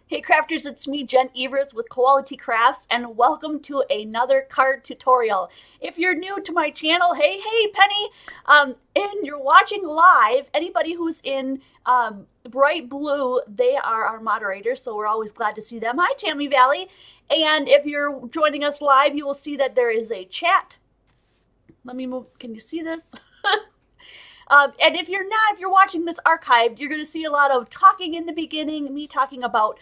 Hey crafters, it's me, Jen Evers with Quality Crafts, and welcome to another card tutorial. If you're new to my channel, hey Penny, and you're watching live, anybody who's in bright blue, they are our moderators, so we're always glad to see them. Hi Tammy Valley, and if you're joining us live, you will see that there is a chat. Let me move, can you see this? And if you're watching this archived, you're going to see a lot of talking in the beginning, me talking about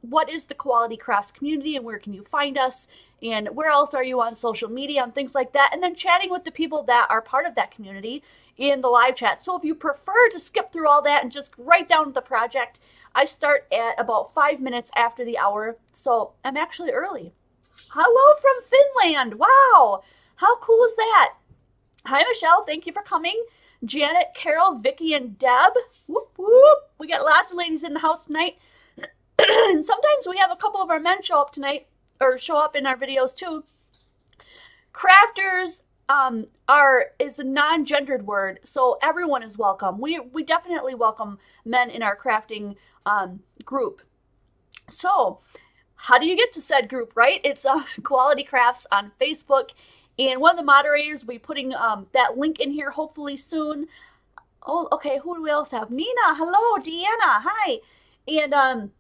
what is the Quality Crafts community and where can you find us and where else are you on social media and things like that, and then chatting with the people that are part of that community in the live chat. So if you prefer to skip through all that and just right down to the project, I start at about 5 minutes after the hour, so I'm actually early. Hello from Finland! Wow! How cool is that? Hi Michelle, thank you for coming. Janet, Carol, Vicky, and Deb. Whoop, whoop. We got lots of ladies in the house tonight. And sometimes we have a couple of our men show up tonight, or show up in our videos too. Crafters is a non-gendered word, so everyone is welcome. We definitely welcome men in our crafting group. So, how do you get to said group, right? It's Quality Crafts on Facebook. And one of the moderators will be putting that link in here hopefully soon. Oh, okay, who do we else have? Nina, hello, Deanna, hi. And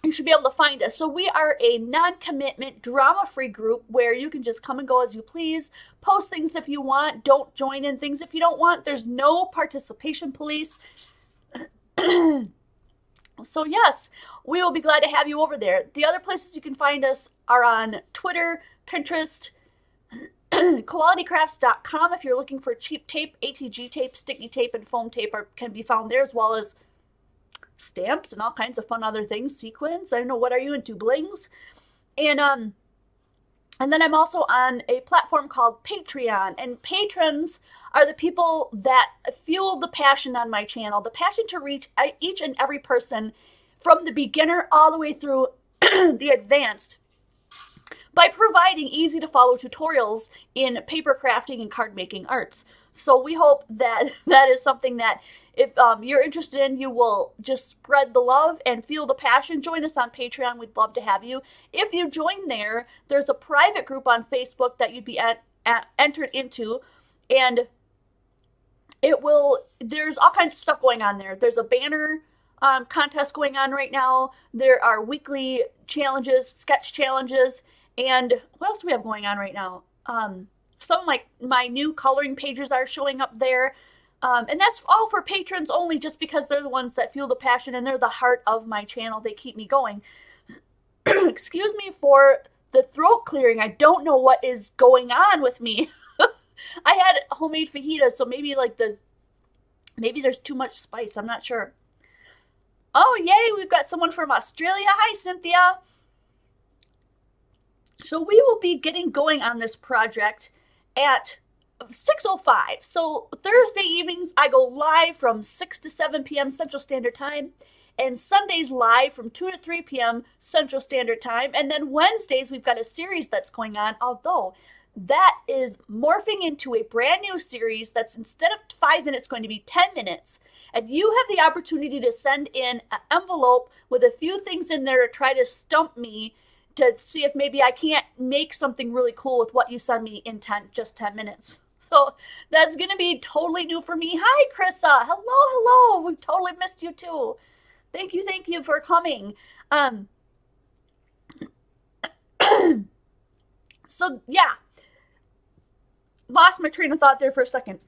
you should be able to find us. So we are a non-commitment, drama-free group where you can just come and go as you please, post things if you want, don't join in things if you don't want. There's no participation police. So yes, we will be glad to have you over there. The other places you can find us are on Twitter, Pinterest, qualitycrafts.com if you're looking for cheap tape, ATG tape, sticky tape, and foam tape can be found there, as well as stamps and all kinds of fun other things, sequins. I don't know, what are you into, blings? And then I'm also on a platform called Patreon, and patrons are the people that fuel the passion on my channel, the passion to reach each and every person from the beginner all the way through the advanced, by providing easy to follow tutorials in paper crafting and card making arts. So we hope that that is something that if you're interested in, you will just spread the love and feel the passion. Join us on Patreon. We'd love to have you. If you join there, there's a private group on Facebook that you'd be entered into, and there's all kinds of stuff going on there. There's a banner contest going on right now. There are weekly challenges, sketch challenges. And what else do we have going on right now? Some of my new coloring pages are showing up there. And that's all for patrons only, just because they're the ones that fuel the passion and they're the heart of my channel. They keep me going. Excuse me for the throat clearing. I don't know what is going on with me. I had homemade fajitas, so maybe maybe there's too much spice. I'm not sure. Oh, yay, we've got someone from Australia. Hi, Cynthia. So we will be getting going on this project at 6:05. So Thursday evenings, I go live from 6 to 7 p.m. Central Standard Time, and Sundays live from 2 to 3 p.m. Central Standard Time. And then Wednesdays, we've got a series that's going on, although that is morphing into a brand new series that's, instead of 5 minutes, going to be 10 minutes. And you have the opportunity to send in an envelope with a few things in there to try to stump me, to see if maybe I can't make something really cool with what you send me in just 10 minutes. So that's going to be totally new for me. Hi, Krissa. Hello. We totally missed you too. Thank you for coming. So yeah, lost my train of thought there for a second.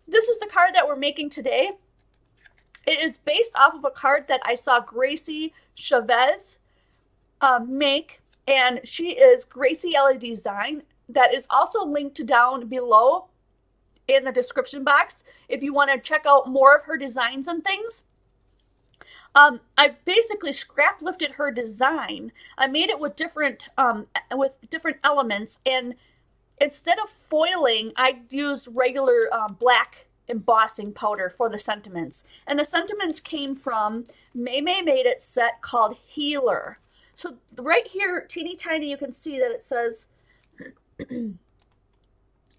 This is the card that we're making today. It is based off of a card that I saw Gracie Chavez make, and she is Gracie LA Design. That is also linked down below in the description box if you want to check out more of her designs and things. I basically scrap lifted her design. I made it with different elements, and instead of foiling, I used regular black embossing powder for the sentiments. And the sentiments came from May made it set called Healer. So right here, teeny tiny, you can see that it says,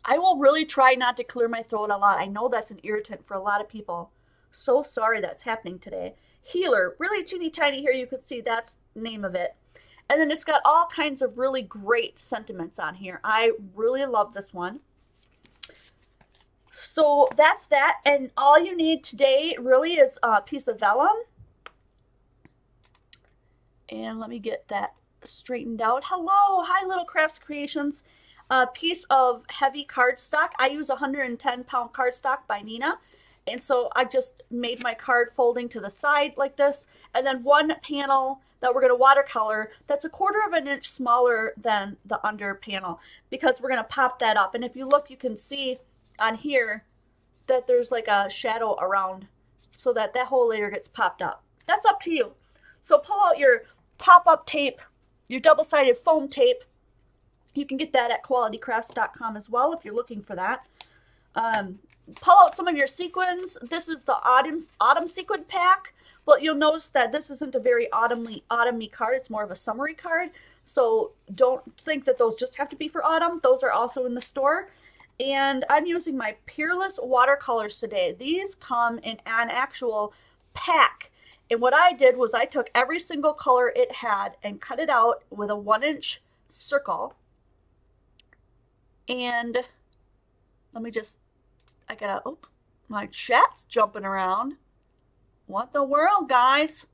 I will really try not to clear my throat a lot. I know that's an irritant for a lot of people. So sorry that's happening today. Healer, really teeny tiny here. You can see that's the name of it. And then it's got all kinds of really great sentiments on here. I really love this one. So that's that. And all you need today really is a piece of vellum. And let me get that straightened out. Hello, hi Little Crafts Creations. A piece of heavy cardstock. I use 110-pound cardstock by Nina. And so I just made my card folding to the side like this. And then one panel that we're going to watercolor that's 1/4 of an inch smaller than the under panel, because we're going to pop that up. And if you look, you can see on here that there's like a shadow around so that that hole later gets popped up. That's up to you. So pull out your pop-up tape, your double-sided foam tape. You can get that at qualitycrafts.com as well if you're looking for that. Pull out some of your sequins. This is the autumn sequin pack. But you'll notice that this isn't a very autumny card. It's more of a summery card. So don't think that those just have to be for autumn. Those are also in the store. And I'm using my Peerless watercolors today. These come in an actual pack. And what I did was I took every single color it had and cut it out with a 1-inch circle. And let me just, I gotta, oh, my chat's jumping around. What the world, guys?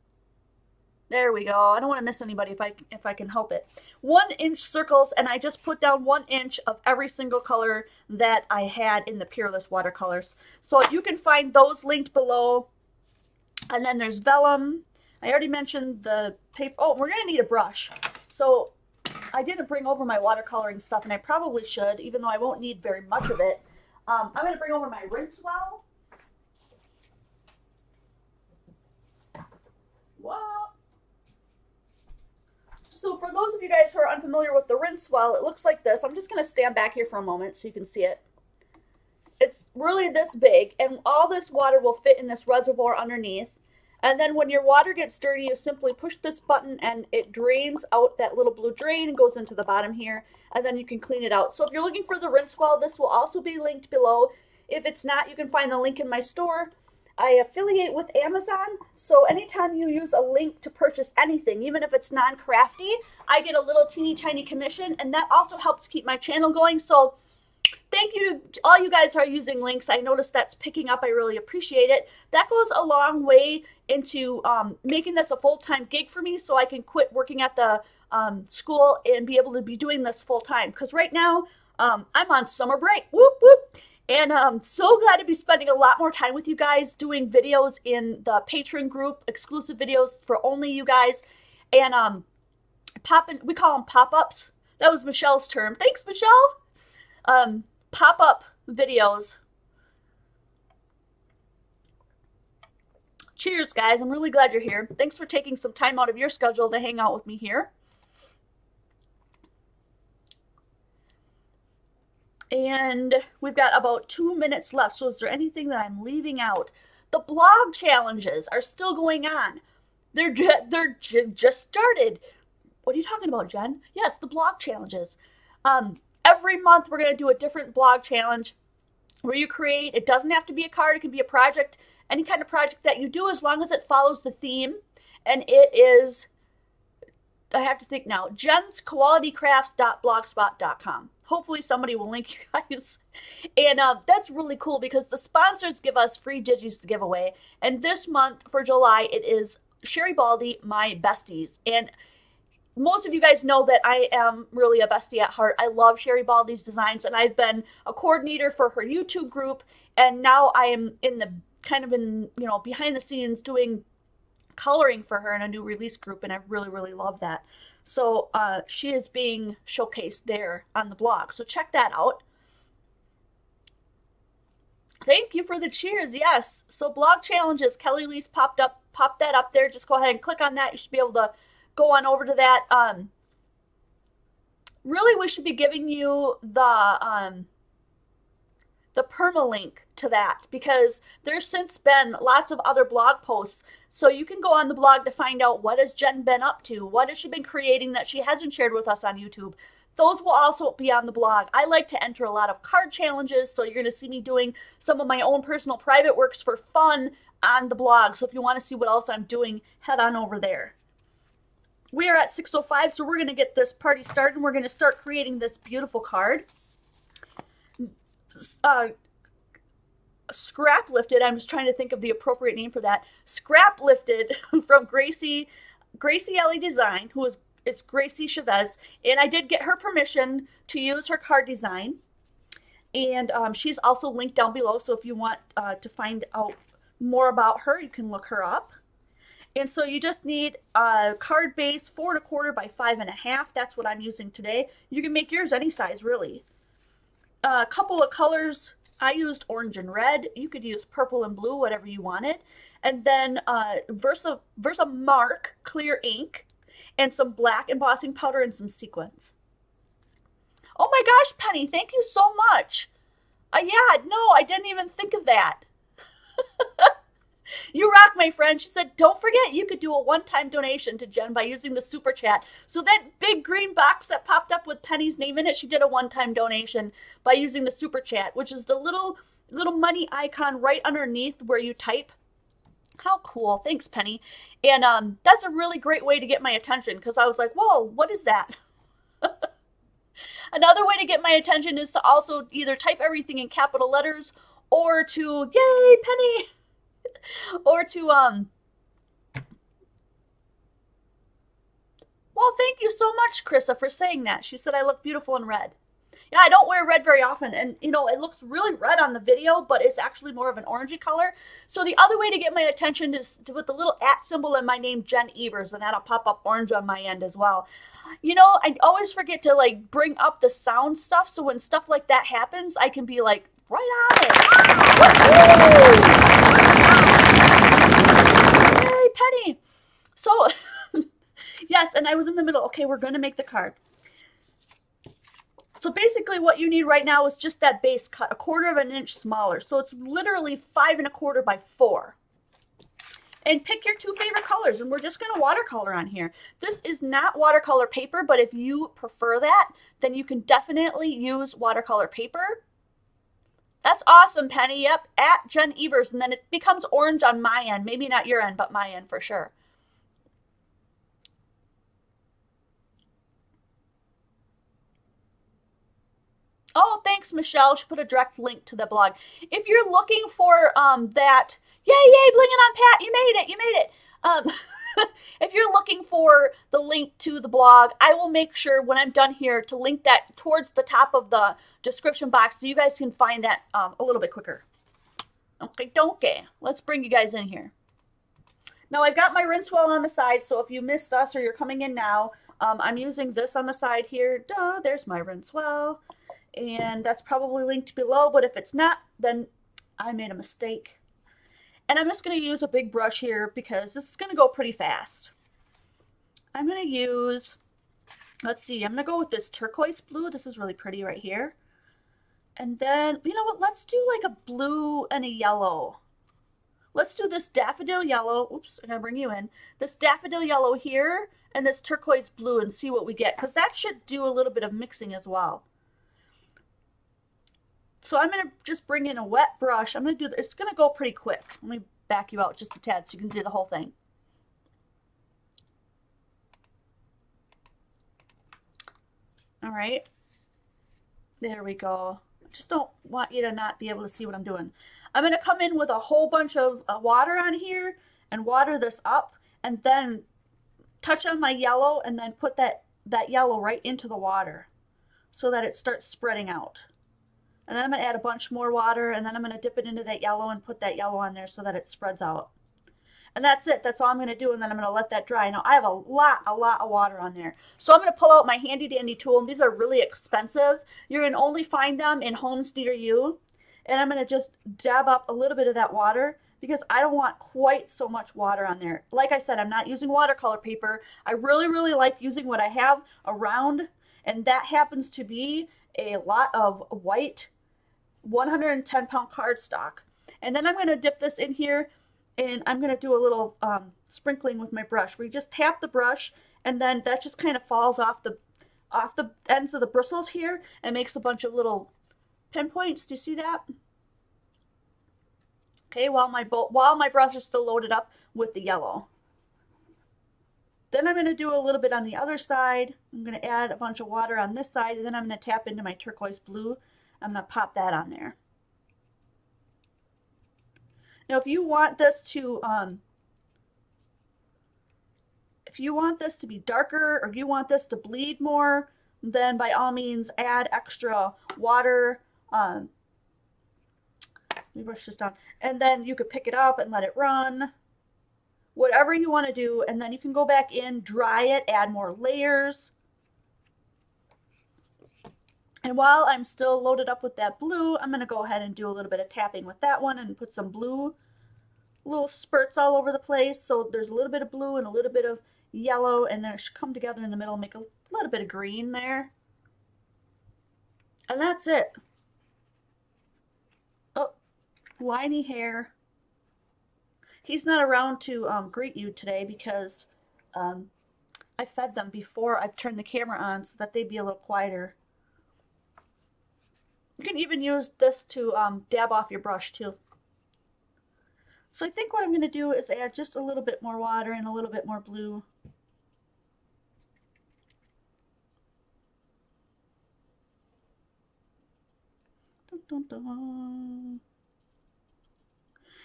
There we go. I don't want to miss anybody if I can help it. 1-inch circles, and I just put down 1 inch of every single color that I had in the Peerless watercolors. So you can find those linked below. And then there's vellum. I already mentioned the paper. Oh, we're going to need a brush. So I didn't bring over my watercoloring stuff, and I probably should, even though I won't need very much of it. I'm going to bring over my rinse well. Wow. So for those of you guys who are unfamiliar with the rinse well, it looks like this. I'm just going to stand back here for a moment so you can see it. It's really this big, and all this water will fit in this reservoir underneath. And then when your water gets dirty, you simply push this button and it drains out that little blue drain and goes into the bottom here, and then you can clean it out. So if you're looking for the rinse well, this will also be linked below. If it's not, you can find the link in my store. I affiliate with Amazon, so anytime you use a link to purchase anything, even if it's non-crafty, I get a little teeny tiny commission, and that also helps keep my channel going. So thank you to all you guys who are using links. I noticed that's picking up. I really appreciate it. That goes a long way into making this a full-time gig for me, so I can quit working at the school and be able to be doing this full-time. Because right now, I'm on summer break. Whoop, whoop. And I'm so glad to be spending a lot more time with you guys, doing videos in the Patreon group, exclusive videos for only you guys. And we call them pop-ups. That was Michelle's term. Thanks, Michelle. Pop-up videos. Cheers, guys. I'm really glad you're here. Thanks for taking some time out of your schedule to hang out with me here. And we've got about 2 minutes left. So is there anything that I'm leaving out? The blog challenges are still going on. They're just started. What are you talking about, Jen? Yes, the blog challenges. Every month we're going to do a different blog challenge where you create. It doesn't have to be a card. It can be a project, any kind of project that you do, as long as it follows the theme. And it is, I have to think now, jensqualitycrafts.blogspot.com. Hopefully somebody will link you guys. And that's really cool because the sponsors give us free digis to give away. And this month for July, it is Sherry Baldy, My Besties. And most of you guys know that I am really a bestie at heart. I love Sherry Baldy's designs, and I've been a coordinator for her YouTube group. And now I am in the behind the scenes doing coloring for her in a new release group. And I really, really love that. So she is being showcased there on the blog. So check that out. Thank you for the cheers. Yes. So blog challenges. Kelly Lee's popped that up there. Just go ahead and click on that. You should be able to go on over to that. Really, we should be giving you the permalink to that, because there's since been lots of other blog posts. So you can go on the blog to find out what has Jen been up to, what has she been creating that she hasn't shared with us on YouTube. those will also be on the blog. I like to enter a lot of card challenges, so you're going to see me doing some of my own personal private works for fun on the blog. So if you want to see what else I'm doing, head on over there. We are at 6:05, so we're going to get this party started, and we're going to start creating this beautiful card. Scrap Lifted, I'm just trying to think of the appropriate name for that. Scrap Lifted from Gracie Ellie Design, it's Gracie Chavez, and I did get her permission to use her card design, and she's also linked down below, so if you want to find out more about her, you can look her up. And so you just need a card base 4 1/4 by 5 1/2. That's what I'm using today. You can make yours any size, really. A couple of colors. I used orange and red. You could use purple and blue, whatever you wanted. And then Versa Mark clear ink and some black embossing powder and some sequins. Oh my gosh, Penny, thank you so much. Yeah, no, I didn't even think of that. You rock, my friend. She said, don't forget you could do a one-time donation to Jen by using the super chat. So that big green box that popped up with Penny's name in it, she did a one-time donation by using the super chat, which is the little money icon right underneath where you type. How cool. Thanks, Penny. And that's a really great way to get my attention, because I was like, whoa, what is that? Another way to get my attention is to also either type everything in capital letters or to, yay, Penny, or to, well, thank you so much, Krissa, for saying that. She said I look beautiful in red. Yeah, I don't wear red very often, and, you know, it looks really red on the video, but it's actually more of an orangey color. So the other way to get my attention is to put the little @ symbol in my name, Jen Evers, and that'll pop up orange on my end as well. You know, I always forget to, like, bring up the sound stuff, so when stuff like that happens, I can be like, right on it. Yay, Penny. So, yes, and I was in the middle. Okay, we're going to make the card. So basically what you need right now is just that base cut, 1/4 inch smaller. So it's literally 5 1/4 by 4. And pick your 2 favorite colors, and we're just going to watercolor on here. This is not watercolor paper, but if you prefer that, then you can definitely use watercolor paper. That's awesome, Penny. Yep, @ Jen Evers, and then it becomes orange on my end. Maybe not your end, but my end for sure. Oh, thanks, Michelle. She put a direct link to the blog. If you're looking for that, yay, Bling It on Pat, you made it, you made it. If you're looking for the link to the blog, I will make sure when I'm done here to link that towards the top of the description box so you guys can find that a little bit quicker. Okay, let's bring you guys in here. Now I've got my rinse well on the side, so if you missed us or you're coming in now, I'm using this on the side here. Duh, there's my rinse well. And that's probably linked below, but if it's not, then I made a mistake. And I'm just going to use a big brush here because this is going to go pretty fast. I'm going to use, let's see, I'm going to go with this turquoise blue. This is really pretty right here. And then, you know what, let's do like a blue and a yellow. Let's do this daffodil yellow. Oops, I'm going to bring you in. This daffodil yellow here and this turquoise blue and see what we get, because that should do a little bit of mixing as well. So I'm going to just bring in a wet brush. I'm going to do this. It's going to go pretty quick. Let me back you out just a tad so you can see the whole thing. All right. There we go. I just don't want you to not be able to see what I'm doing. I'm going to come in with a whole bunch of water on here and water this up, and then touch on my yellow and then put that yellow right into the water so that it starts spreading out. And then I'm going to add a bunch more water, and then I'm going to dip it into that yellow and put that yellow on there so that it spreads out. And that's it. That's all I'm going to do, and then I'm going to let that dry. Now, I have a lot of water on there. So I'm going to pull out my handy-dandy tool, and these are really expensive. You're going to only find them in homes near you. And I'm going to just dab up a little bit of that water because I don't want quite so much water on there. Like I said, I'm not using watercolor paper. I really like using what I have around, and that happens to be a lot of white 110-pound cardstock. And then I'm going to dip this in here, and I'm going to do a little sprinkling with my brush where you just tap the brush, and then that just kind of falls off the off the ends of the bristles here and makes a bunch of little pinpoints. Do you see that? Okay, while my brush is still loaded up with the yellow. Then I'm going to do a little bit on the other side. I'm going to add a bunch of water on this side, and then I'm going to tap into my turquoise blue. I'm going to pop that on there. Now, if you want this to be darker, or you want this to bleed more, then by all means add extra water. Let me brush this down. And then you could pick it up and let it run. Whatever you want to do, and then you can go back in, dry it, add more layers. And while I'm still loaded up with that blue, I'm going to go ahead and do a little bit of tapping with that one and put some blue little spurts all over the place. So there's a little bit of blue and a little bit of yellow, and then it should come together in the middle and make a little bit of green there. And that's it. Oh, Liney hair. He's not around to greet you today because I fed them before I turned the camera on so that they'd be a little quieter. You can even use this to dab off your brush too. So I think what I'm going to do is add just a little bit more water and a little bit more blue. Dun, dun, dun.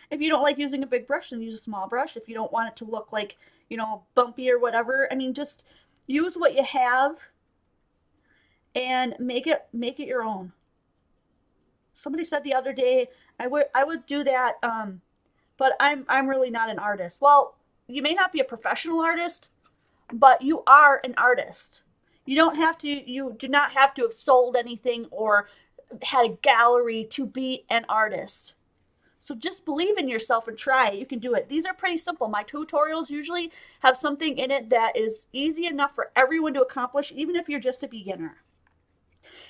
If you don't like using a big brush, then use a small brush. If you don't want it to look like, you know, bumpy or whatever, I mean, just use what you have and make it your own. Somebody said the other day, I would do that, but I'm really not an artist. Well, you may not be a professional artist, but you are an artist. You do not have to have sold anything or had a gallery to be an artist. So just believe in yourself and try it. You can do it. These are pretty simple. My tutorials usually have something in it that is easy enough for everyone to accomplish, even if you're just a beginner.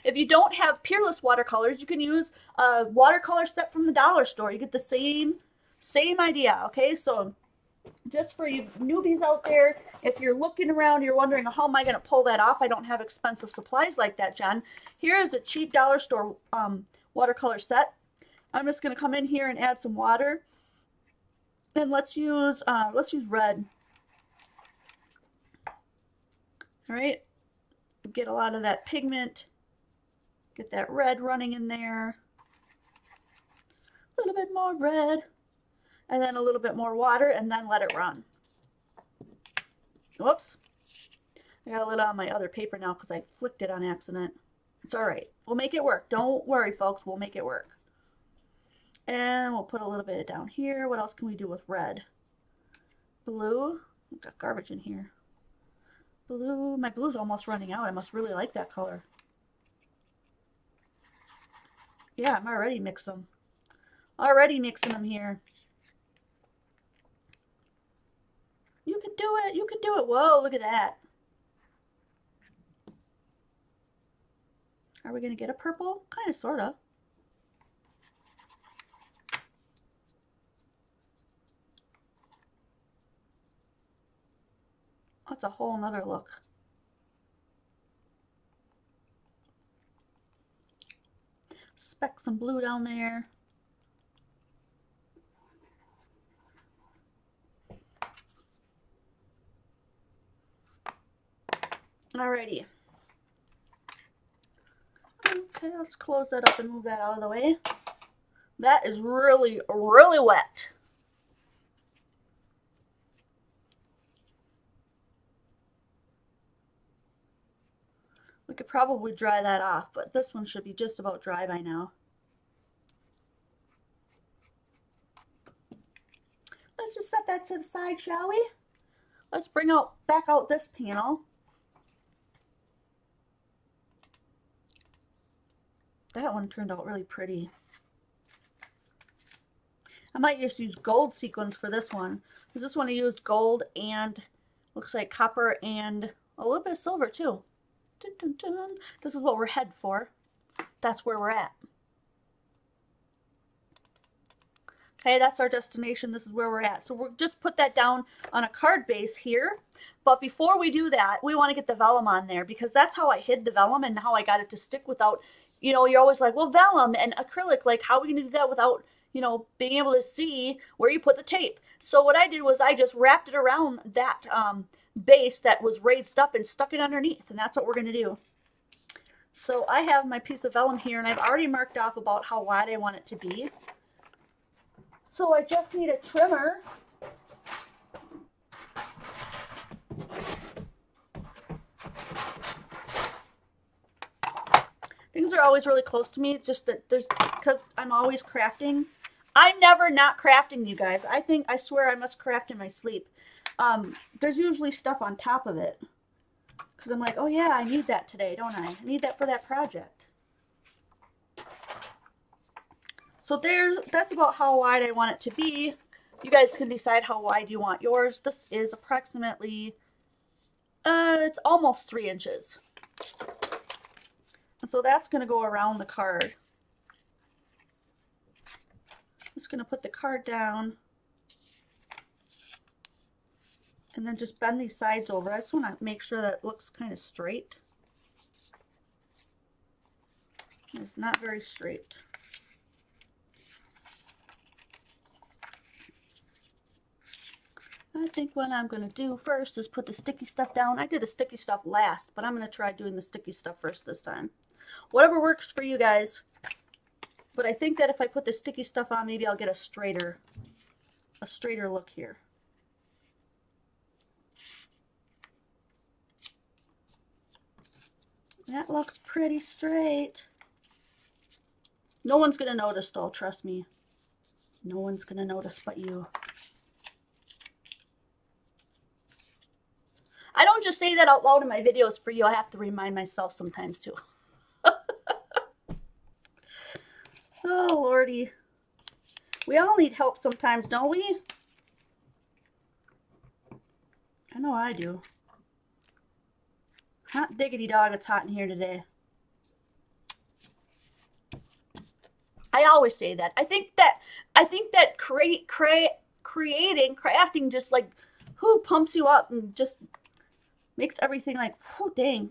If you don't have Peerless watercolors, you can use a watercolor set from the dollar store. You get the same idea, okay? So just for you newbies out there, if you're looking around, you're wondering, how am I going to pull that off? I don't have expensive supplies like that, Jen. Here is a cheap dollar store watercolor set. I'm just going to come in here and add some water. And let's use red. All right. Get a lot of that pigment. Get that red running in there. A little bit more red. And then a little bit more water, and then let it run. Whoops. I got a little on my other paper now because I flicked it on accident. It's all right. We'll make it work. Don't worry, folks. We'll make it work. And we'll put a little bit down here. What else can we do with red? Blue. I've got garbage in here. Blue. My blue's almost running out. I must really like that color. Yeah, I'm already mixing them. Already mixing them here. You can do it. You can do it. Whoa, look at that. Are we going to get a purple? Kind of, sort of. That's a whole nother look. Speck some blue down there. Alrighty. Okay, let's close that up and move that out of the way. That is really, really wet. We could probably dry that off, but this one should be just about dry by now. Let's just set that to the side, shall we? Let's bring back out this panel. That one turned out really pretty. I might just use gold sequins for this one. Because this one I used gold and looks like copper and a little bit of silver too. Dun, dun, dun. This is what we're headed for. That's where we're at. Okay, that's our destination. This is where we're at. So we'll just put that down on a card base here. But before we do that, we want to get the vellum on there because that's how I hid the vellum and how I got it to stick without, you know, you're always like, well, vellum and acrylic, like how are we going to do that without, you know, being able to see where you put the tape? So what I did was I just wrapped it around that base that was raised up and stuck it underneath. And that's what we're going to do. So I have my piece of vellum here and I've already marked off about how wide I want it to be. So I just need a trimmer. Things are always really close to me, just that because I'm always crafting. I'm never not crafting, you guys. I swear I must craft in my sleep. There's usually stuff on top of it. Because I'm like, oh yeah, I need that today, don't I? I need that for that project. So that's about how wide I want it to be. You guys can decide how wide you want yours. This is approximately, it's almost 3 inches. And so that's going to go around the card. I'm just going to put the card down. And then just bend these sides over. I just want to make sure that it looks kind of straight. It's not very straight. I think what I'm going to do first is put the sticky stuff down. I did the sticky stuff last, but I'm going to try doing the sticky stuff first this time. Whatever works for you guys. But I think that if I put the sticky stuff on, maybe I'll get a straighter look here. That looks pretty straight. No one's going to notice though, trust me. No one's going to notice but you. I don't just say that out loud in my videos for you. I have to remind myself sometimes too. Oh, Lordy. We all need help sometimes, don't we? I know I do. Hot diggity dog, it's hot in here today. I always say that. I think that crafting just like pumps you up and just makes everything like, whew, dang.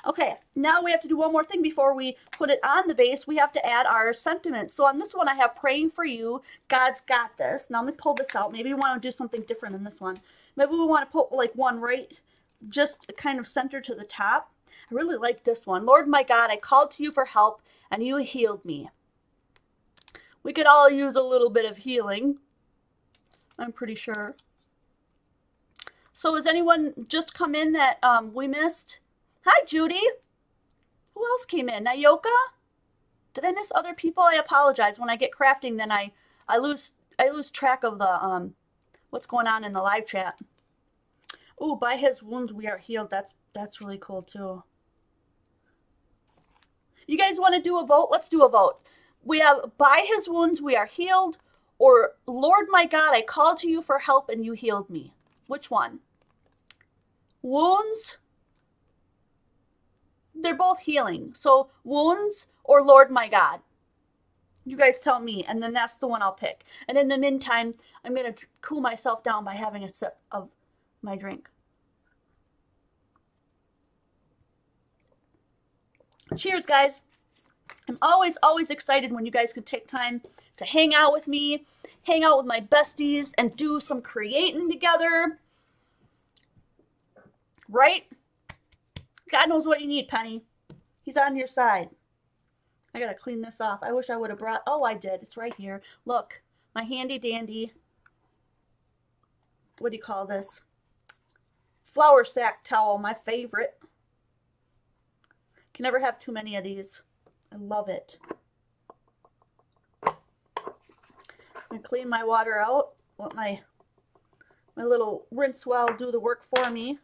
Okay, now we have to do one more thing before we put it on the base. We have to add our sentiments. So on this one, I have praying for you. God's got this. Now let me pull this out. Maybe we want to do something different than this one. Maybe we want to put like one right, just kind of center to the top. I really like this one. Lord my God, I called to you for help and you healed me. We could all use a little bit of healing, I'm pretty sure. So has anyone just come in that we missed? Hi, Judy. Who else came in? Nayoka? Did I miss other people? I apologize. When I get crafting, then I lose track of the what's going on in the live chat. Ooh, by his wounds we are healed. That's really cool too. You guys want to do a vote? Let's do a vote. We have by his wounds we are healed, or Lord my God, I called to you for help and you healed me. Which one? Wounds? They're both healing. So wounds or Lord my God? You guys tell me, and then that's the one I'll pick. And in the meantime, I'm going to cool myself down by having a sip of my drink. Cheers, guys. I'm always, always excited when you guys can take time to hang out with me, hang out with my besties, and do some creating together. Right? God knows what you need, Penny. He's on your side. I gotta clean this off. I wish I would have brought... Oh, I did. It's right here. Look. My handy dandy... What do you call this? Flour sack towel. My favorite. Can never have too many of these. I love it. I'm gonna clean my water out. Let my little rinse well do the work for me.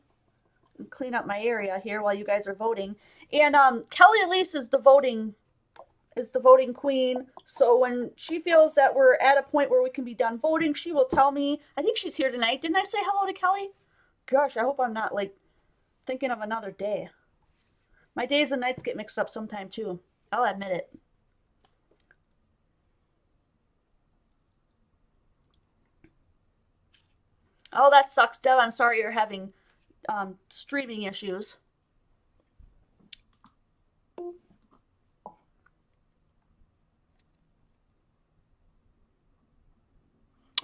And clean up my area here while you guys are voting. And Kelly Elise is the voting queen. So when she feels that we're at a point where we can be done voting, she will tell me. I think she's here tonight. Didn't I say hello to Kelly? Gosh, I hope I'm not like thinking of another day. My days and nights get mixed up sometime too. I'll admit it. Oh, that sucks, Deb. I'm sorry you're having streaming issues.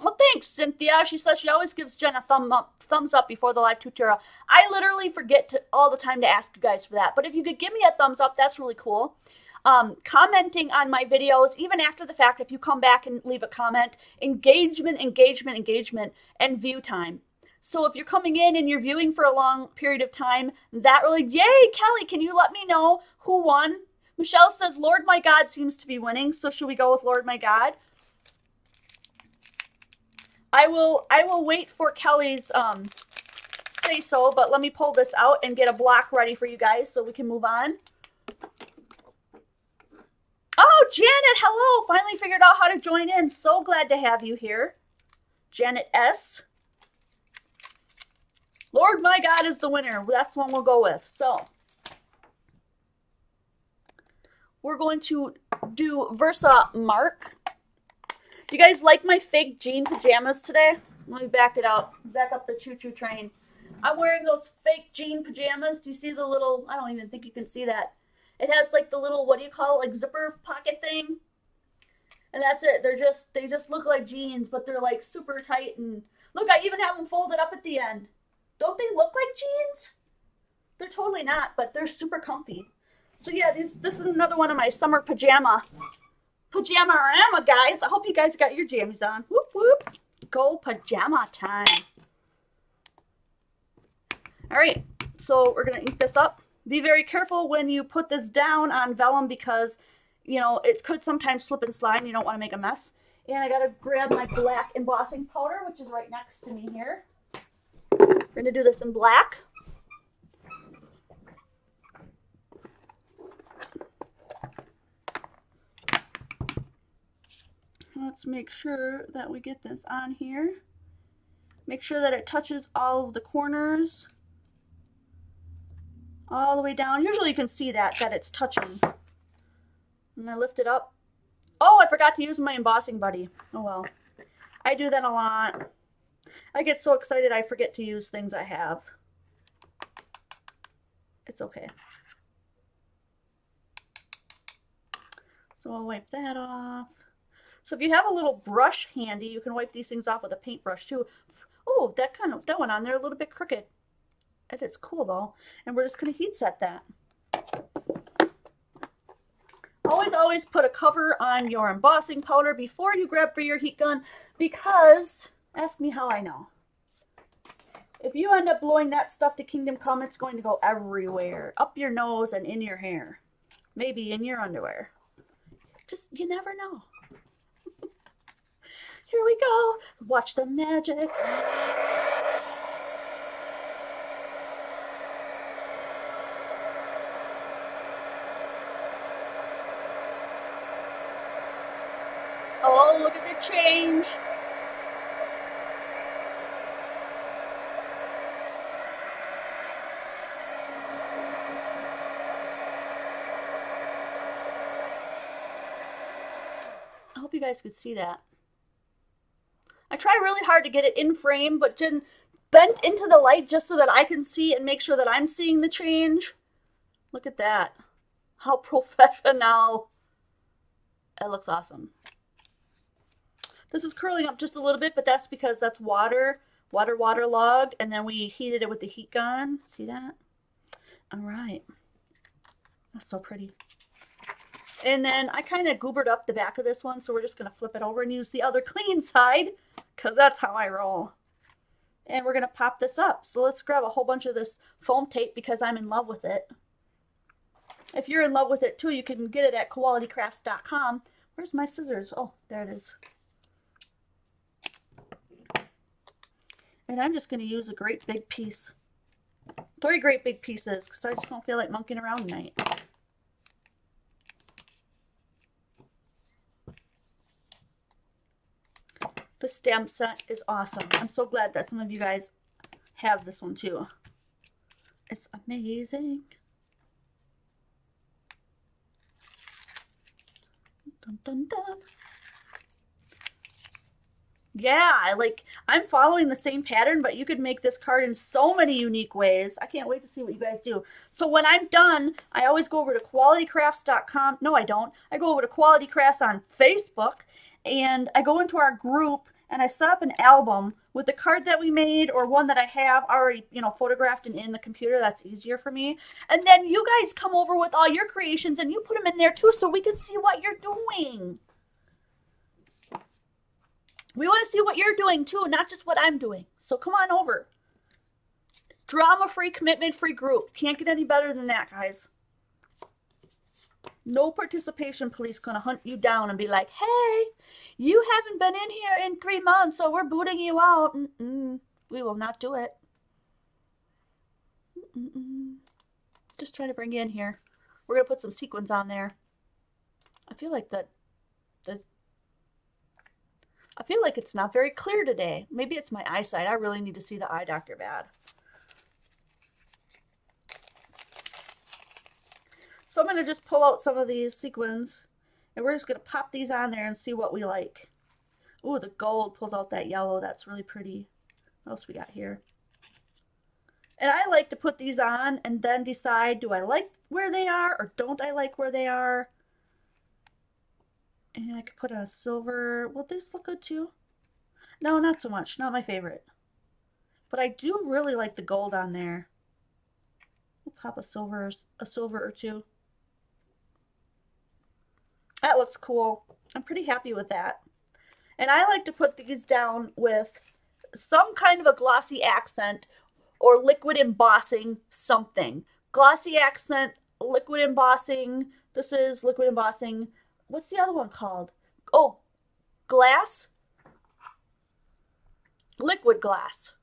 Well, thanks, Cynthia. She says she always gives Jen a thumbs up before the live tutorial. I literally forget all the time to ask you guys for that. But if you could give me a thumbs up, that's really cool. Commenting on my videos, even after the fact, if you come back and leave a comment, engagement, engagement, engagement, and view time. So if you're coming in and you're viewing for a long period of time, that really, yay, Kelly, can you let me know who won? Michelle says, Lord My God seems to be winning. So should we go with Lord My God? I will wait for Kelly's say so, but let me pull this out and get a block ready for you guys so we can move on. Oh, Janet, hello. Finally figured out how to join in. So glad to have you here. Janet S. Lord My God is the winner. That's one we'll go with. So we're going to do Versa Mark. Do you guys like my fake jean pajamas today? Let me back it out. Back up the choo-choo train. I'm wearing those fake jean pajamas. Do you see the little, I don't even think you can see that. It has like the little, what do you call it, like zipper pocket thing? And that's it. They just look like jeans, but they're like super tight. And look, I even have them folded up at the end. Don't they look like jeans? They're totally not, but they're super comfy. So yeah, this is another one of my summer pajama-rama, guys. I hope you guys got your jammies on. Whoop, whoop. Go pajama time. All right, so we're going to ink this up. Be very careful when you put this down on vellum because, you know, it could sometimes slip and slide and you don't want to make a mess. And I got to grab my black embossing powder, which is right next to me here. We're going to do this in black. Let's make sure that we get this on here. Make sure that it touches all of the corners all the way down. Usually you can see that it's touching. And I lift it up. Oh, I forgot to use my embossing buddy. Oh well. I do that a lot. I get so excited I forget to use things I have. It's okay. So I'll wipe that off. So if you have a little brush handy, you can wipe these things off with a paintbrush too. Oh, that went on there a little bit crooked. It is cool though. And we're just going to heat set that. Always put a cover on your embossing powder before you grab for your heat gun because, ask me how I know. If you end up blowing that stuff to Kingdom Come, it's going to go everywhere. Up your nose and in your hair. Maybe in your underwear. Just, you never know. Here we go. Watch the magic. Oh, look at the change. I hope you guys could see that. I try really hard to get it in frame, but Jen bent into the light just so that I can see and make sure that I'm seeing the change. Look at that. How professional. It looks awesome. This is curling up just a little bit, but that's because that's waterlogged, and then we heated it with the heat gun. See that? All right. That's so pretty. And then I kind of goobered up the back of this one, so we're just going to flip it over and use the other clean side, because that's how I roll. And we're going to pop this up. So let's grab a whole bunch of this foam tape because I'm in love with it. If you're in love with it too, you can get it at qualitycrafts.com. Where's my scissors? Oh, there it is. And I'm just going to use a great big piece. 3 great big pieces because I just don't feel like monkeying around tonight. The stamp set is awesome. I'm so glad that some of you guys have this one too. It's amazing. Dun, dun, dun. Yeah, I'm following the same pattern, but you could make this card in so many unique ways. I can't wait to see what you guys do. So when I'm done, I always go over to qualitycrafts.com. No, I don't. I go over to Quality Crafts on Facebook, and I go into our group and I set up an album with the card that we made or one that I have already, photographed and in the computer. That's easier for me. And then you guys come over with all your creations and you put them in there too so we can see what you're doing. We want to see what you're doing too, not just what I'm doing. So come on over. Drama-free, commitment-free group. Can't get any better than that, guys. No participation police gonna hunt you down and be like, hey, you haven't been in here in 3 months, so we're booting you out. We will not do it. Just trying to bring you in here. We're gonna put some sequins on there. I feel like it's not very clear today. Maybe it's my eyesight. I really need to see the eye doctor bad. So I'm going to just pull out some of these sequins and we're just going to pop these on there and see what we like. Ooh, the gold pulls out that yellow. That's really pretty. What else we got here? And I like to put these on and then decide, do I like where they are or don't I like where they are? And I could put on a silver. Will this look good too? No, not so much. Not my favorite. But I do really like the gold on there. We'll pop a silver or two. That looks cool. I'm pretty happy with that. And I like to put these down with some kind of a glossy accent or liquid embossing something. Glossy accent, liquid embossing. This is liquid embossing. What's the other one called? Oh, glass? Liquid glass.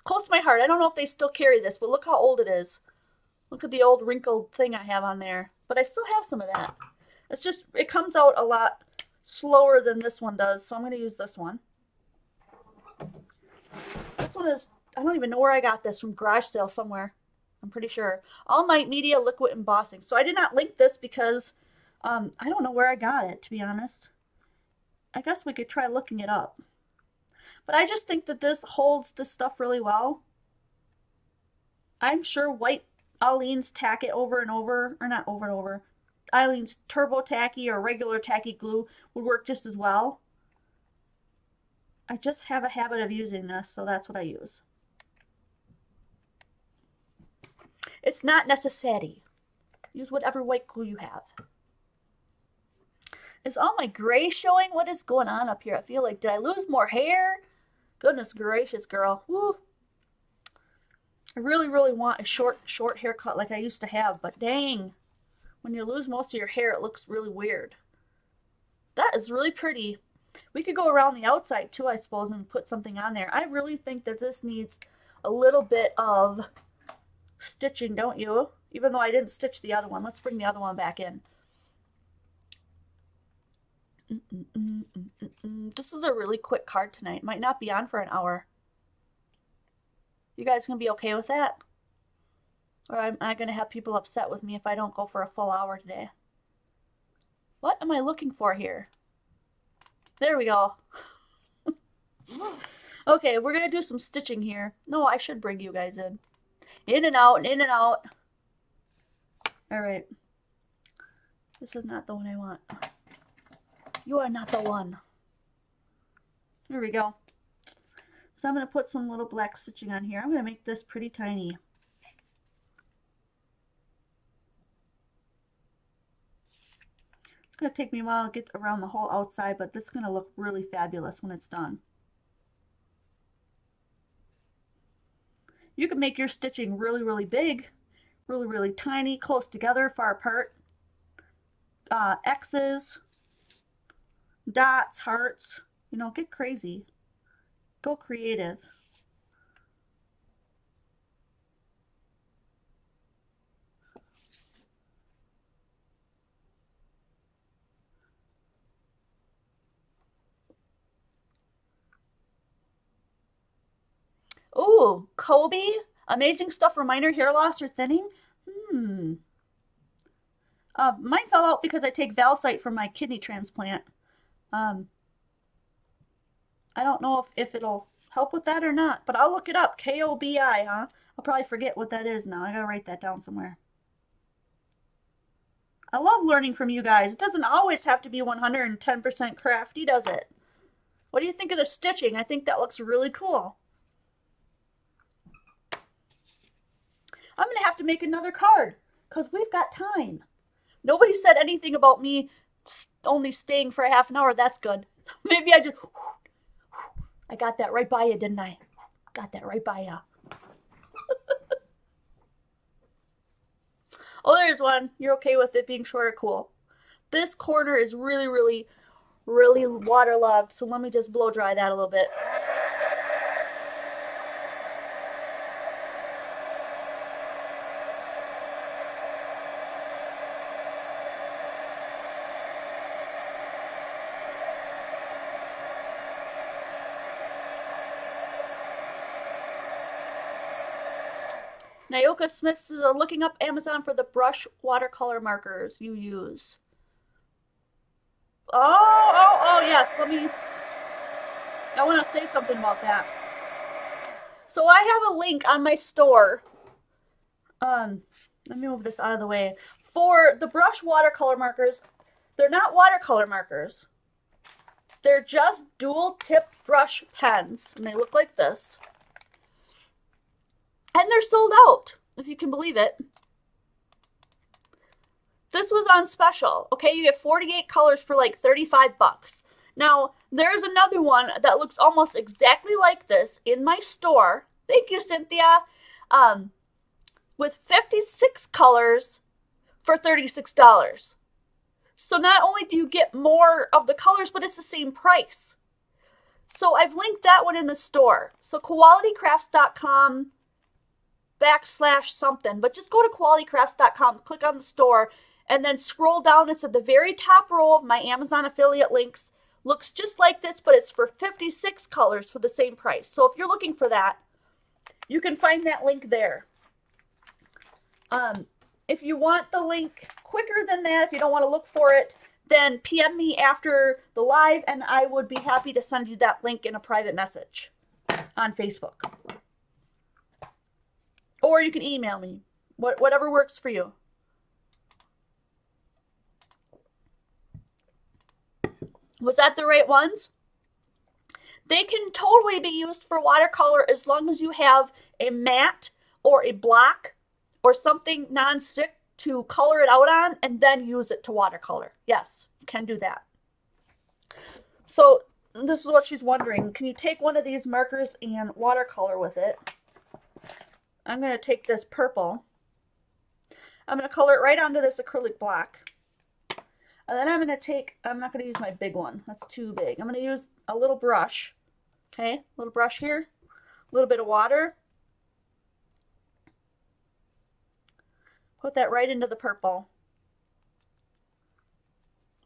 Close to my heart. I don't know if they still carry this, but look how old it is. Look at the old wrinkled thing I have on there. But I still have some of that. It's just, it comes out a lot slower than this one does, so I'm going to use this one. This one is, I don't even know where I got this, from garage sale somewhere. I'm pretty sure. All Might Media Liquid Embossing. So I did not link this because I don't know where I got it, to be honest. I guess we could try looking it up. But I just think that this holds this stuff really well. I'm sure white Aleene's Tack It over and over, or not over and over, Aleene's Turbo Tacky or regular tacky glue would work just as well. I just have a habit of using this, so that's what I use. It's not necessary. Use whatever white glue you have. Is all my gray showing? What is going on up here? I feel like, did I lose more hair? Goodness gracious, girl. Woo. I really, really want a short haircut like I used to have, but dang. When you lose most of your hair, it looks really weird. That is really pretty. We could go around the outside too, I suppose, and put something on there. I really think that this needs a little bit of stitching, don't you? Even though I didn't stitch the other one. Let's bring the other one back in. This is a really quick card tonight. Might not be on for an hour. You guys gonna be okay with that? Or am I gonna have people upset with me if I don't go for a full hour today? What am I looking for here? There we go. Okay, we're gonna do some stitching here. No, I should bring you guys in. In and out, in and out. Alright. This is not the one I want. You are not the one. There we go. So I'm going to put some little black stitching on here. I'm going to make this pretty tiny. It's going to take me a while to get around the whole outside, but this is going to look really fabulous when it's done. You can make your stitching really, really big, really, really tiny, close together, far apart. X's, dots, hearts, you know, get crazy. Go creative. Ooh, Kobe, amazing stuff for minor hair loss or thinning. Mine fell out because I take Valsite for my kidney transplant. I I don't know if it'll help with that or not, but I'll look it up. K-O-B-I, huh? I'll probably forget what that is now. I gotta write that down somewhere. I love learning from you guys. It doesn't always have to be 110% crafty, does it? What do you think of the stitching? I think that looks really cool. I'm going to have to make another card because we've got time. Nobody said anything about me only staying for a half an hour. That's good. Maybe I just... I got that right by you, didn't I? Got that right by you. Oh, there's one. You're okay with it being short or cool. This corner is really, really, really waterlogged. So let me just blow dry that a little bit. Naoka Smith says, looking up Amazon for the brush watercolor markers you use. Oh, yes. I want to say something about that. So I have a link on my store. Let me move this out of the way. For the brush watercolor markers, they're not watercolor markers. They're just dual tip brush pens, and they look like this. And they're sold out, if you can believe it. This was on special. Okay, you get 48 colors for like 35 bucks. Now, there's another one that looks almost exactly like this in my store. Thank you, Cynthia. With 56 colors for $36. So not only do you get more of the colors, but it's the same price. So I've linked that one in the store. So qualitycrafts.com /something, but just go to qualitycrafts.com, click on the store, and then scroll down. It's at the very top row of my Amazon affiliate links. Looks just like this, but it's for 56 colors for the same price. So if you're looking for that, you can find that link there. If you want the link quicker than that, if you don't want to look for it, then PM me after the live, and I would be happy to send you that link in a private message on Facebook. Or you can email me, whatever works for you. Was that the right ones? They can totally be used for watercolor as long as you have a mat or a block or something non-stick to color it out on and then use it to watercolor. Yes, you can do that. So this is what she's wondering. Can you take one of these markers and watercolor with it? I'm going to take this purple. I'm going to color it right onto this acrylic block. And then I'm going to take, I'm not going to use my big one. That's too big. I'm going to use a little brush. Okay, a little brush here. A little bit of water. Put that right into the purple.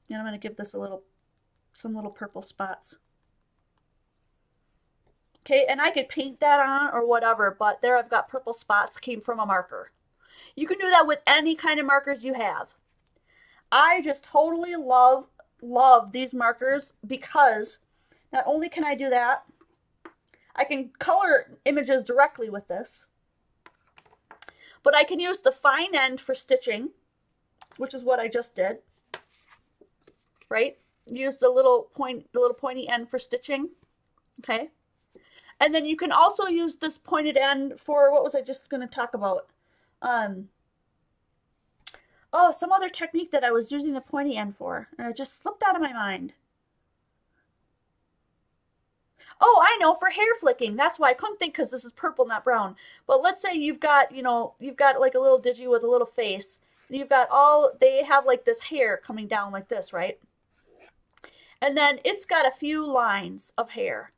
And I'm going to give this some little purple spots. Okay, and I could paint that on or whatever, but there I've got purple spots, came from a marker. You can do that with any kind of markers you have. I just totally love these markers because not only can I do that, I can color images directly with this, but I can use the fine end for stitching, which is what I just did, right? Use the little pointy end for stitching, okay? And then you can also use this pointed end for, what was I just going to talk about? Oh, some other technique that I was using the pointy end for. And it just slipped out of my mind. Oh, I know, for hair flicking. That's why I couldn't think, because this is purple, not brown. But let's say you've got, you've got like a little digi with a little face. And you've got they have like this hair coming down like this, right? And then it's got a few lines of hair.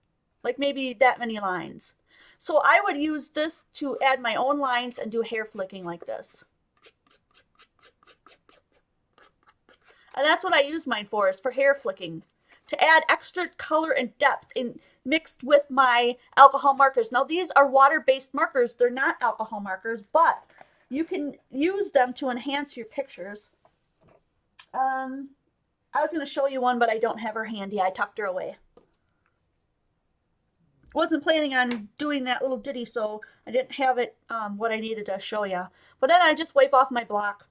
Like maybe that many lines. So I would use this to add my own lines and do hair flicking like this. And that's what I use mine for, is for hair flicking. To add extra color and depth mixed with my alcohol markers. Now these are water-based markers. They're not alcohol markers, but you can use them to enhance your pictures. I was going to show you one, but I don't have her handy. I tucked her away. wasn't planning on doing that little ditty, so I didn't have it what I needed to show you. But then I just wipe off my block.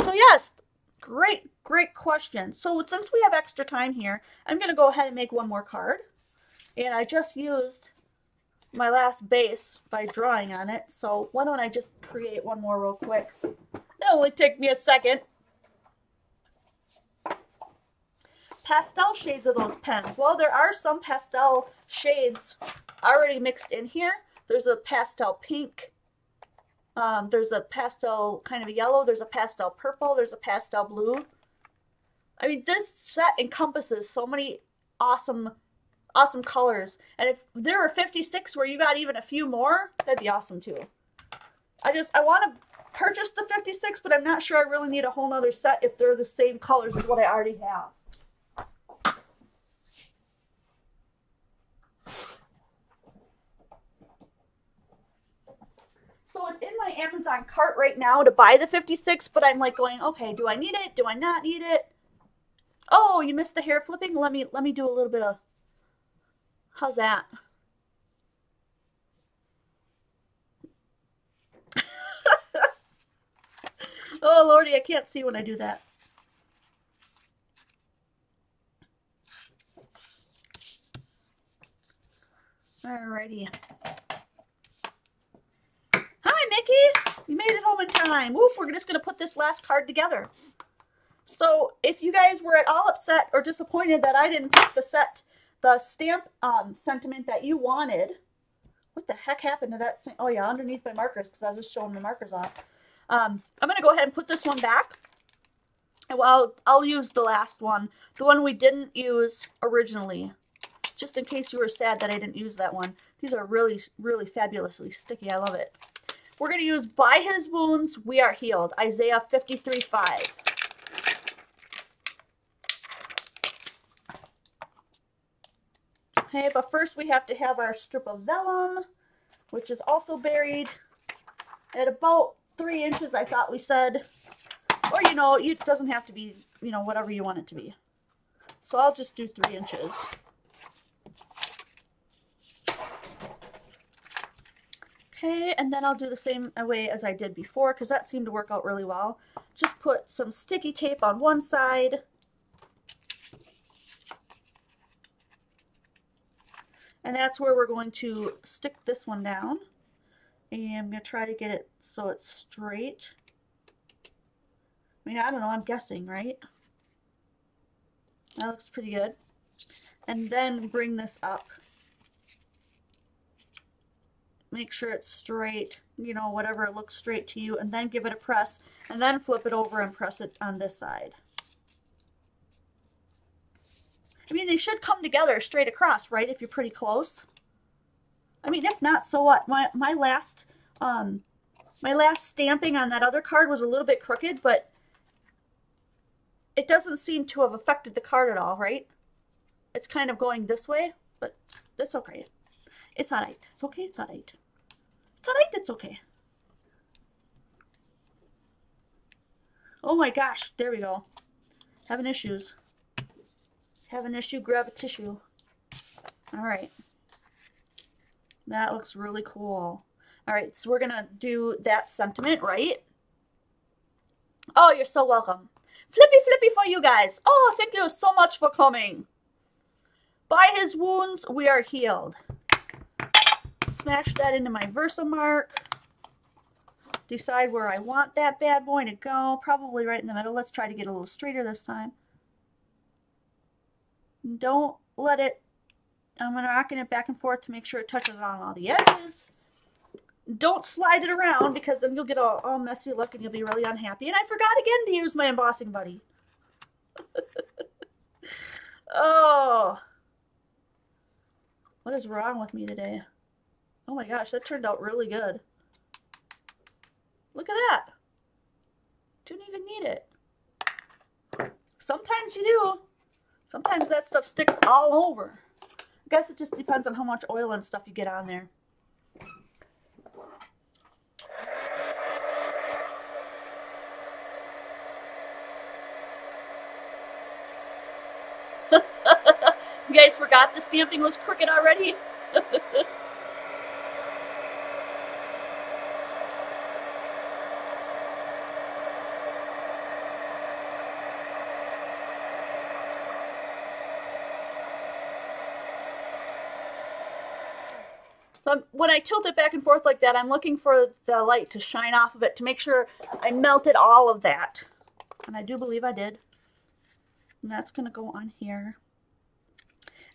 So yes, great question. So since we have extra time here, I'm going to go ahead and make one more card. And I just used my last base by drawing on it. So why don't I just create one more real quick. That'll only take me a second. Pastel shades of those pens. Well, there are some pastel shades already mixed in here. There's a pastel pink. There's a pastel kind of yellow. There's a pastel purple. There's a pastel blue. I mean, this set encompasses so many awesome colors. And if there were 56 where you got even a few more, that'd be awesome too. I want to purchase the 56, but I'm not sure I really need a whole nother set if they're the same colors as what I already have. So it's in my Amazon cart right now to buy the 56, but I'm like going, okay, do I need it? Do I not need it? Oh, you missed the hair flipping? Let me do a little bit of, how's that? Oh, Lordy, I can't see when I do that. Alrighty. Hi, Mickey. You made it home in time. Whoop, we're just going to put this last card together. So if you guys were at all upset or disappointed that I didn't put the stamp sentiment that you wanted, what the heck happened to that? Oh yeah, underneath my markers, because I was just showing my markers off. I'm going to go ahead and put this one back. And I'll use the last one, the one we didn't use originally, just in case you were sad that I didn't use that one. These are really, really fabulously sticky. I love it. We're going to use By His Wounds We Are Healed, Isaiah 53:5. Okay, but first we have to have our strip of vellum, which is also buried at about 3 inches, I thought we said. Or, you know, it doesn't have to be, you know, whatever you want it to be. So I'll just do 3 inches. Okay, and then I'll do the same way as I did before, because that seemed to work out really well. Just put some sticky tape on one side. And that's where we're going to stick this one down. And I'm going to try to get it so it's straight. I mean, I don't know, I'm guessing, right? That looks pretty good. And then bring this up. Make sure it's straight, you know, whatever it looks straight to you, and then give it a press, and then flip it over and press it on this side. I mean, they should come together straight across, right, if you're pretty close. I mean, if not, so what? My last stamping on that other card was a little bit crooked, but it doesn't seem to have affected the card at all, right? It's kind of going this way, but that's okay. It's all right. It's okay. It's all right. It's all right. It's okay. Oh my gosh. There we go. Having issues. Have an issue, grab a tissue. All right. That looks really cool. All right. So we're going to do that sentiment, right? Oh, you're so welcome. Flippy flippy for you guys. Oh, thank you so much for coming. By His wounds, we are healed. Smash that into my Versamark. Decide where I want that bad boy to go. Probably right in the middle. Let's try to get a little straighter this time. Don't let it, I'm rocking it back and forth to make sure it touches on all the edges. Don't slide it around, because then you'll get all messy look and you'll be really unhappy. And I forgot again to use my embossing buddy. Oh. What is wrong with me today? Oh my gosh, that turned out really good. Look at that. Didn't even need it. Sometimes you do. Sometimes that stuff sticks all over. I guess it just depends on how much oil and stuff you get on there. You guys forgot the stamping was crooked already? So when I tilt it back and forth like that, I'm looking for the light to shine off of it to make sure I melted all of that. And I do believe I did. And that's going to go on here.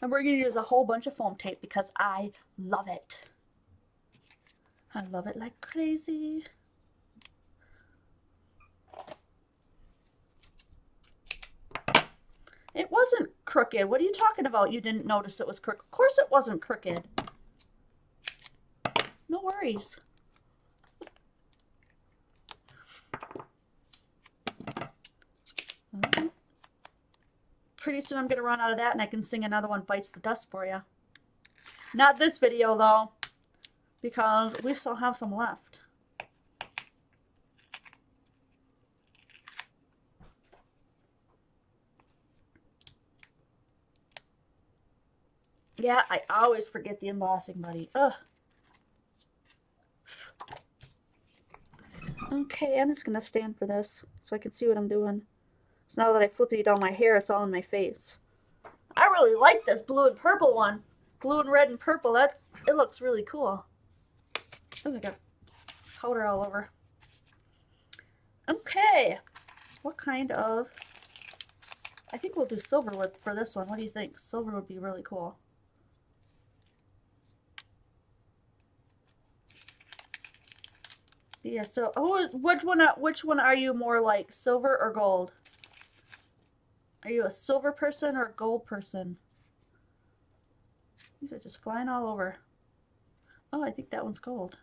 And we're going to use a whole bunch of foam tape because I love it. I love it like crazy. It wasn't crooked. What are you talking about? You didn't notice it was crooked. Of course it wasn't crooked. No worries. Pretty soon I'm going to run out of that and I can sing another one, Bites the Dust, for you. Not this video though, because we still have some left. Yeah, I always forget the embossing buddy. Ugh. Okay, I'm just going to stand for this so I can see what I'm doing. So now that I flipped down my hair, it's all in my face. I really like this blue and purple one. Blue and red and purple. It looks really cool. Oh, I got powder all over. Okay. What kind of... I think we'll do silver for this one. What do you think? Silver would be really cool. Yeah, so which one are you more like, silver or gold? Are you a silver person or a gold person? These are just flying all over. Oh, I think that one's gold.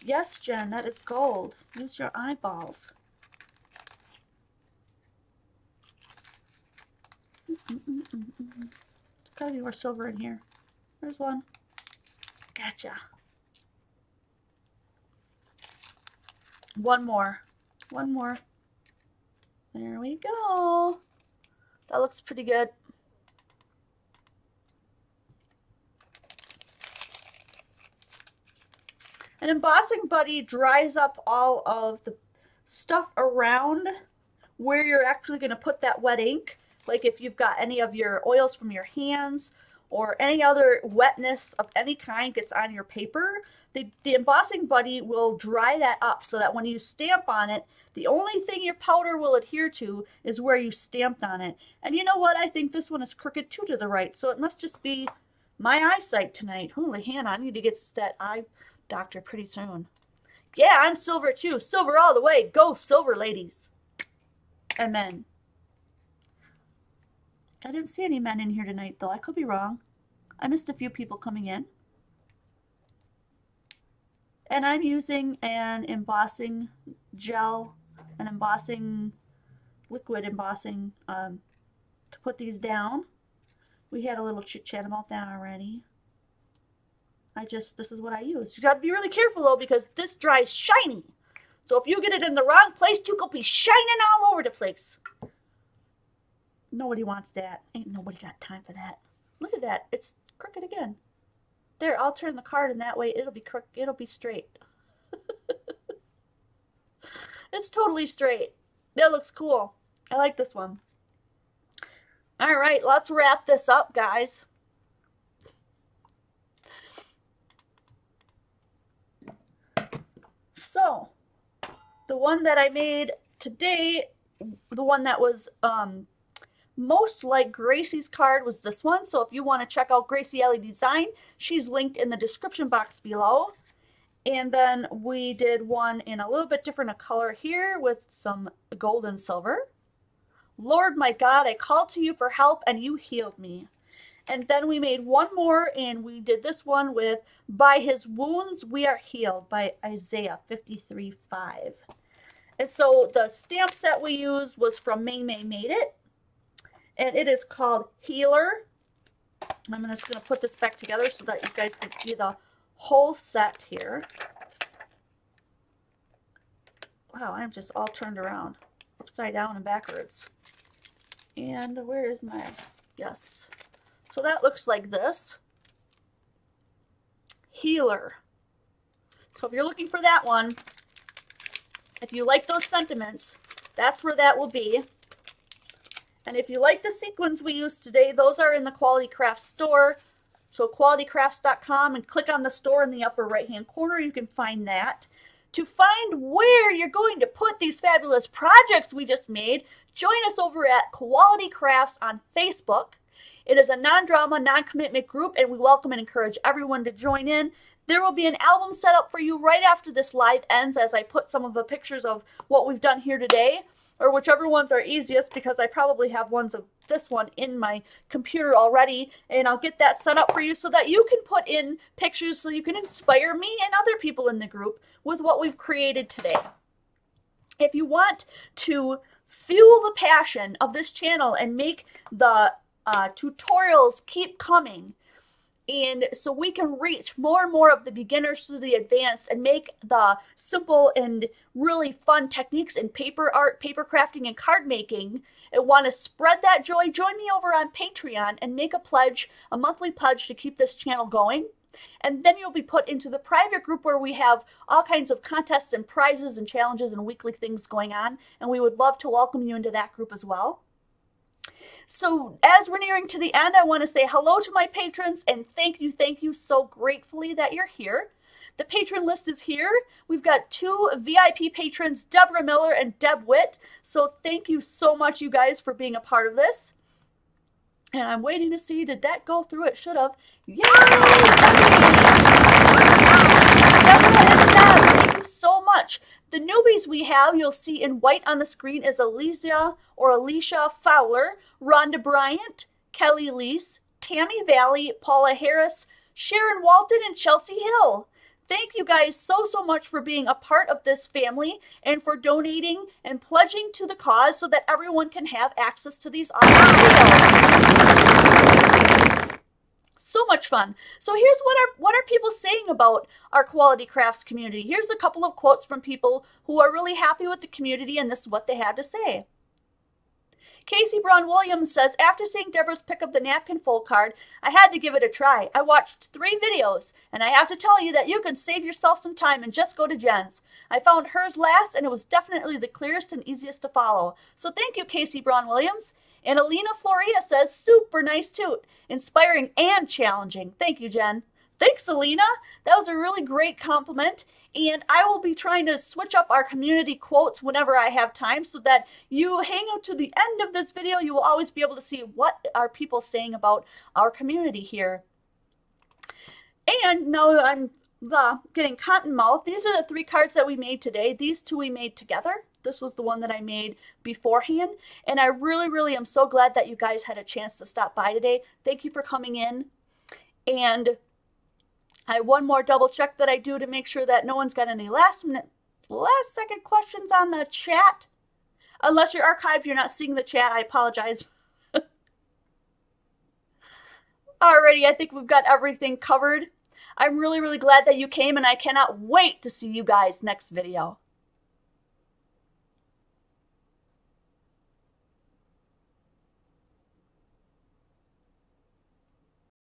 Yes, Jen, that is gold. Use your eyeballs. Gotta be more silver in here. There's one. Gotcha. One more. One more. There we go. That looks pretty good. An embossing buddy dries up all of the stuff around where you're actually going to put that wet ink. Like if you've got any of your oils from your hands or any other wetness of any kind gets on your paper, the embossing buddy will dry that up so that when you stamp on it, the only thing your powder will adhere to is where you stamped on it. And you know what? I think this one is crooked too to the right, so it must just be my eyesight tonight. Holy Hannah, I need to get that eye doctor pretty soon. Yeah, I'm silver too. Silver all the way. Go silver, ladies and men. I didn't see any men in here tonight, though. I could be wrong. I missed a few people coming in. And I'm using an embossing gel, an embossing, liquid embossing, to put these down. We had a little chit-chat about that already. This is what I use. You gotta be really careful, though, because this dries shiny. So if you get it in the wrong place, you could be shining all over the place. Nobody wants that. Ain't nobody got time for that. Look at that. It's crooked again. There, I'll turn the card in that way. It'll be crooked. It'll be straight. It's totally straight. That looks cool. I like this one. All right, let's wrap this up, guys. So, the one that I made today, the one that was most like Gracie's card was this one. So if you want to check out Gracie Ellie Design, she's linked in the description box below. And then we did one in a little bit different color here with some gold and silver. Lord my God, I called to you for help and you healed me. And then we made one more and we did this one with By His Wounds We Are Healed by Isaiah 53:5. And so the stamp set we used was from May Made It. And it is called Healer. I'm just going to put this back together so that you guys can see the whole set here. Wow, I'm just all turned around, upside down and backwards. And where is my, yes. So that looks like this. Healer. So if you're looking for that one, if you like those sentiments, that's where that will be. And if you like the sequins we used today, those are in the Quality Crafts store. So qualitycrafts.com, and click on the store in the upper right-hand corner. You can find that. To find where you're going to put these fabulous projects we just made, join us over at Quality Crafts on Facebook. It is a non-drama, non-commitment group, and we welcome and encourage everyone to join in. There will be an album set up for you right after this live ends as I put some of the pictures of what we've done here today, or whichever ones are easiest, because I probably have ones of this one in my computer already, and I'll get that set up for you so that you can put in pictures so you can inspire me and other people in the group with what we've created today. If you want to fuel the passion of this channel and make the tutorials keep coming, and so we can reach more and more of the beginners to the advanced and make the simple and really fun techniques in paper art, paper crafting, and card making, and want to spread that joy, join me over on Patreon and make a pledge, a monthly pledge to keep this channel going. And then you'll be put into the private group where we have all kinds of contests and prizes and challenges and weekly things going on. And we would love to welcome you into that group as well. So as we're nearing to the end, I want to say hello to my patrons and thank you so gratefully that you're here. The patron list is here. We've got 2 VIP patrons, Deborah Miller and Deb Witt. So thank you so much, you guys, for being a part of this. And I'm waiting to see, did that go through? It should have. Yay! Deborah and Deb, thank you so much. The newbies we have, you'll see in white on the screen, is Alicia Fowler, Rhonda Bryant, Kelly Lease, Tammy Valley, Paula Harris, Sharon Walton, and Chelsea Hill. Thank you guys so much for being a part of this family and for donating and pledging to the cause so that everyone can have access to these awesome videos. So much fun. So here's what are people saying about our Quality Crafts community. Here's a couple of quotes from people who are really happy with the community, and this is what they had to say. Casey Braun Williams says, after seeing Deborah's pick of the napkin fold card, I had to give it a try. I watched 3 videos, and I have to tell you that you can save yourself some time and just go to Jen's. I found hers last, and it was definitely the clearest and easiest to follow. So thank you, Casey Braun Williams. And Alina Floria says, super nice toot, inspiring and challenging. Thank you, Jen. Thanks, Alina. That was a really great compliment. And I will be trying to switch up our community quotes whenever I have time so that you hang out to the end of this video. You will always be able to see what are people saying about our community here. And now I'm getting cotton mouth. These are the 3 cards that we made today. These 2 we made together. This was the one that I made beforehand. And I really am so glad that you guys had a chance to stop by today. Thank you for coming in. And I have one more double check that I do to make sure that no one's got any last second questions on the chat. Unless you're archived, you're not seeing the chat. I apologize. Alrighty, I think we've got everything covered. I'm really glad that you came, and I cannot wait to see you guys next video.